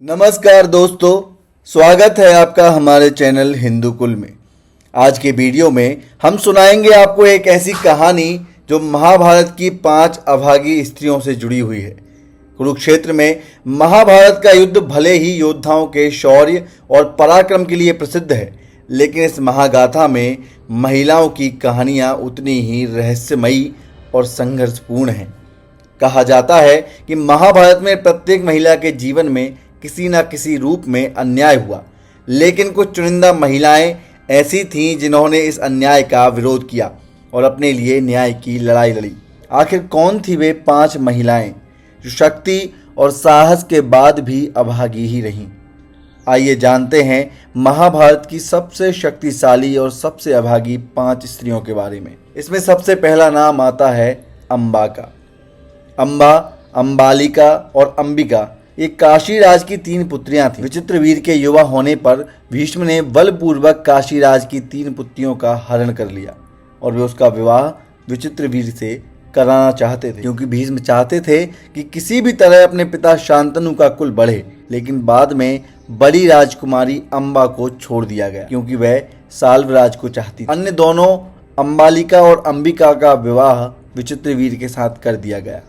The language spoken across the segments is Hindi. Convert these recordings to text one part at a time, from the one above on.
नमस्कार दोस्तों, स्वागत है आपका हमारे चैनल हिंदू कुल में। आज के वीडियो में हम सुनाएंगे आपको एक ऐसी कहानी जो महाभारत की 5 अभागी स्त्रियों से जुड़ी हुई है। कुरुक्षेत्र में महाभारत का युद्ध भले ही योद्धाओं के शौर्य और पराक्रम के लिए प्रसिद्ध है, लेकिन इस महागाथा में महिलाओं की कहानियाँ उतनी ही रहस्यमयी और संघर्षपूर्ण हैं। कहा जाता है कि महाभारत में प्रत्येक महिला के जीवन में किसी न किसी रूप में अन्याय हुआ, लेकिन कुछ चुनिंदा महिलाएं ऐसी थीं जिन्होंने इस अन्याय का विरोध किया और अपने लिए न्याय की लड़ाई लड़ी। आखिर कौन थी वे 5 महिलाएं जो शक्ति और साहस के बाद भी अभागी ही रहीं? आइए जानते हैं महाभारत की सबसे शक्तिशाली और सबसे अभागी 5 स्त्रियों के बारे में। इसमें सबसे पहला नाम आता है अम्बा का। अम्बा, अम्बालिका और अंबिका ये काशीराज की 3 पुत्रियां थीं। विचित्रवीर के युवा होने पर भीष्म ने बलपूर्वक काशीराज की 3 पुत्रियों का हरण कर लिया और वे उसका विवाह विचित्रवीर से कराना चाहते थे, क्योंकि भीष्म चाहते थे कि किसी भी तरह अपने पिता शांतनु का कुल बढ़े। लेकिन बाद में बड़ी राजकुमारी अम्बा को छोड़ दिया गया, क्योंकि वह साल्वराज को चाहती थी। अन्य दोनों अम्बालिका और अंबिका का विवाह विचित्रवीर के साथ कर दिया गया।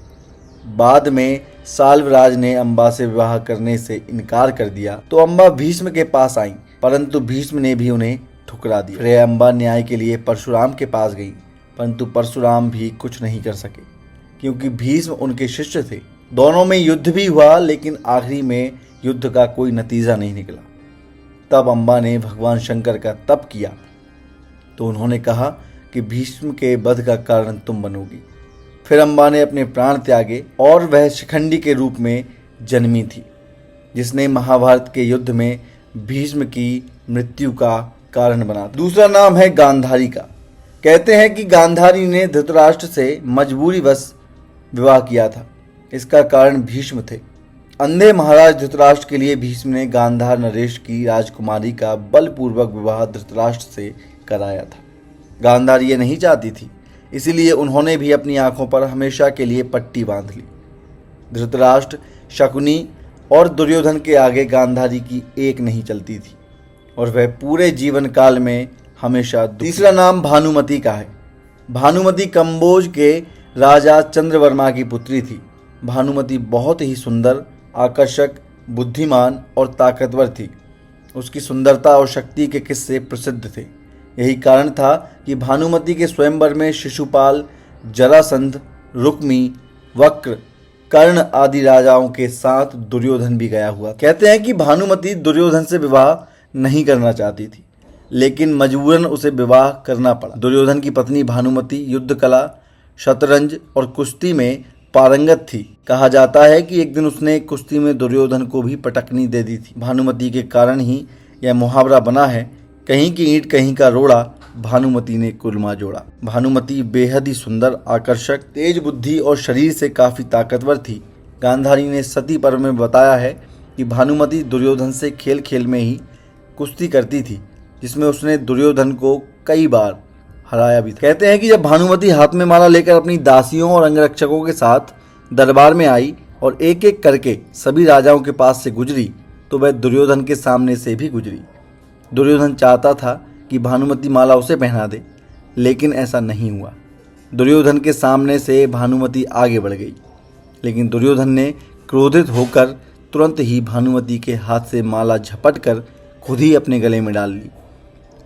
बाद में साल्वराज ने अम्बा से विवाह करने से इनकार कर दिया तो अम्बा भीष्म के पास आई, परंतु भीष्म ने भी उन्हें ठुकरा दिया। फिर अम्बा न्याय के लिए परशुराम के पास गई, परंतु परशुराम भी कुछ नहीं कर सके, क्योंकि भीष्म उनके शिष्य थे। दोनों में युद्ध भी हुआ, लेकिन आखिरी में युद्ध का कोई नतीजा नहीं निकला। तब अम्बा ने भगवान शंकर का तप किया तो उन्होंने कहा कि भीष्म के वध का कारण तुम बनोगी। फिर अम्बा ने अपने प्राण त्यागे और वह शिखंडी के रूप में जन्मी थी, जिसने महाभारत के युद्ध में भीष्म की मृत्यु का कारण बना था। दूसरा नाम है गांधारी का। कहते हैं कि गांधारी ने धृतराष्ट्र से मजबूरीवश विवाह किया था। इसका कारण भीष्म थे। अंधे महाराज धृतराष्ट्र के लिए भीष्म ने गांधार नरेश की राजकुमारी का बलपूर्वक विवाह धृतराष्ट्र से कराया था। गांधारी ये नहीं चाहती थी, इसीलिए उन्होंने भी अपनी आंखों पर हमेशा के लिए पट्टी बांध ली। धृतराष्ट्र, शकुनी और दुर्योधन के आगे गांधारी की एक नहीं चलती थी और वह पूरे जीवन काल में हमेशा। तीसरा नाम भानुमति का है। भानुमति कंबोज के राजा चंद्रवर्मा की पुत्री थी। भानुमति बहुत ही सुंदर, आकर्षक, बुद्धिमान और ताकतवर थी। उसकी सुंदरता और शक्ति के किस्से प्रसिद्ध थे। यही कारण था कि भानुमति के स्वयंवर में शिशुपाल, जरासंध, रुक्मी, वक्र, कर्ण आदि राजाओं के साथ दुर्योधन भी गया हुआ। कहते हैं कि भानुमति दुर्योधन से विवाह नहीं करना चाहती थी, लेकिन मजबूरन उसे विवाह करना पड़ा। दुर्योधन की पत्नी भानुमति युद्ध कला, शतरंज और कुश्ती में पारंगत थी। कहा जाता है कि एक दिन उसने कुश्ती में दुर्योधन को भी पटकनी दे दी थी। भानुमति के कारण ही यह मुहावरा बना है, कहीं की ईंट कहीं का रोड़ा, भानुमति ने कुलमा जोड़ा। भानुमति बेहद ही सुंदर, आकर्षक, तेज बुद्धि और शरीर से काफ़ी ताकतवर थी। गांधारी ने सती पर्व में बताया है कि भानुमति दुर्योधन से खेल खेल में ही कुश्ती करती थी, जिसमें उसने दुर्योधन को कई बार हराया भी था। कहते हैं कि जब भानुमति हाथ में माला लेकर अपनी दासियों और अंगरक्षकों के साथ दरबार में आई और एक एक करके सभी राजाओं के पास से गुजरी, तो वह दुर्योधन के सामने से भी गुजरी। दुर्योधन चाहता था कि भानुमति माला उसे पहना दे, लेकिन ऐसा नहीं हुआ। दुर्योधन के सामने से भानुमति आगे बढ़ गई, लेकिन दुर्योधन ने क्रोधित होकर तुरंत ही भानुमति के हाथ से माला झपट कर खुद ही अपने गले में डाल ली।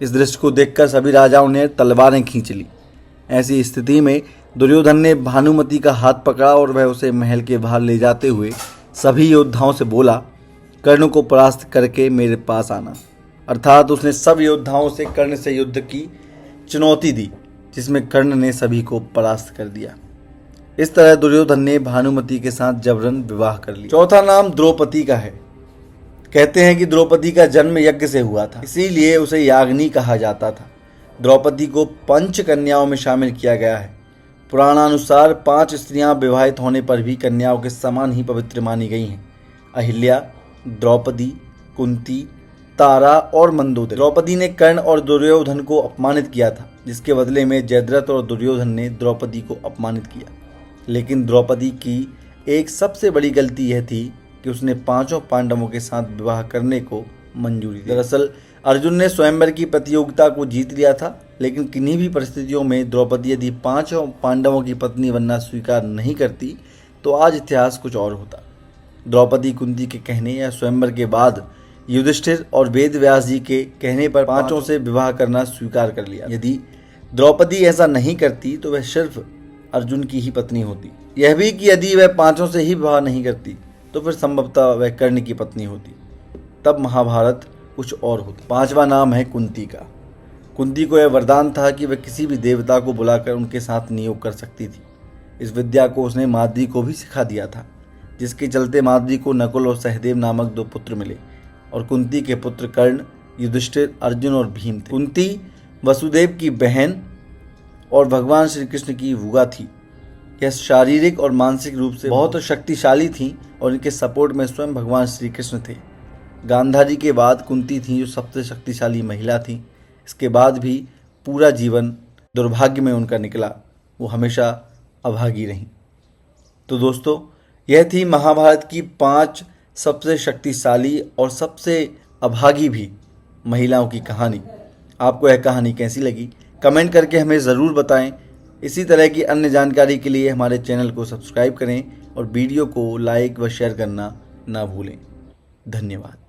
इस दृश्य को देखकर सभी राजाओं ने तलवारें खींच ली। ऐसी स्थिति में दुर्योधन ने भानुमति का हाथ पकड़ा और वह उसे महल के बाहर ले जाते हुए सभी योद्धाओं से बोला, कर्ण को परास्त करके मेरे पास आना। अर्थात उसने सब योद्धाओं से कर्ण से युद्ध की चुनौती दी, जिसमें कर्ण ने सभी को परास्त कर दिया। इस तरह दुर्योधन ने भानुमति के साथ जबरन विवाह कर लिया। चौथा नाम द्रौपदी का है। कहते हैं कि द्रौपदी का जन्म यज्ञ से हुआ था, इसीलिए उसे याग्नि कहा जाता था। द्रौपदी को 5 कन्याओं में शामिल किया गया है। पुराणानुसार 5 स्त्रियां विवाहित होने पर भी कन्याओं के समान ही पवित्र मानी गई हैं। अहिल्या, द्रौपदी, कुंती, तारा और मंदोदरी। द्रौपदी ने कर्ण और दुर्योधन को अपमानित किया था, जिसके बदले में जयद्रथ और दुर्योधन ने द्रौपदी को अपमानित किया। लेकिन द्रौपदी की एक सबसे बड़ी गलती यह थी कि उसने पांचों पांडवों के साथ विवाह करने को मंजूरी दी। दरअसल अर्जुन ने स्वयंवर की प्रतियोगिता को जीत लिया था, लेकिन किन्हीं भी परिस्थितियों में द्रौपदी यदि पांचों पांडवों की पत्नी बनना स्वीकार नहीं करती तो आज इतिहास कुछ और होता। द्रौपदी कुंती के कहने या स्वयंवर के बाद युधिष्ठिर और वेद व्यास जी के कहने पर पांचों से विवाह करना स्वीकार कर लिया। यदि द्रौपदी ऐसा नहीं करती तो वह सिर्फ अर्जुन की ही पत्नी होती। यह भी कि यदि वह पांचों से ही विवाह नहीं करती तो फिर संभवतः वह कर्ण की पत्नी होती। तब महाभारत कुछ और होता। पांचवा नाम है कुंती का। कुंती को यह वरदान था कि वह किसी भी देवता को बुलाकर उनके साथ नियोग कर सकती थी। इस विद्या को उसने माद्री को भी सिखा दिया था, जिसके चलते माद्री को नकुल और सहदेव नामक 2 पुत्र मिले और कुंती के पुत्र कर्ण, युधिष्ठिर, अर्जुन और भीम थे। कुंती वसुदेव की बहन और भगवान श्री कृष्ण की बुआ थी। यह शारीरिक और मानसिक रूप से बहुत शक्तिशाली थी और इनके सपोर्ट में स्वयं भगवान श्री कृष्ण थे। गांधारी के बाद कुंती थी जो सबसे शक्तिशाली महिला थी। इसके बाद भी पूरा जीवन दुर्भाग्य में उनका निकला, वो हमेशा अभागी रहीं। तो दोस्तों, यह थी महाभारत की 5 सबसे शक्तिशाली और सबसे अभागी भी महिलाओं की कहानी। आपको यह कहानी कैसी लगी कमेंट करके हमें ज़रूर बताएं। इसी तरह की अन्य जानकारी के लिए हमारे चैनल को सब्सक्राइब करें और वीडियो को लाइक व शेयर करना ना भूलें। धन्यवाद।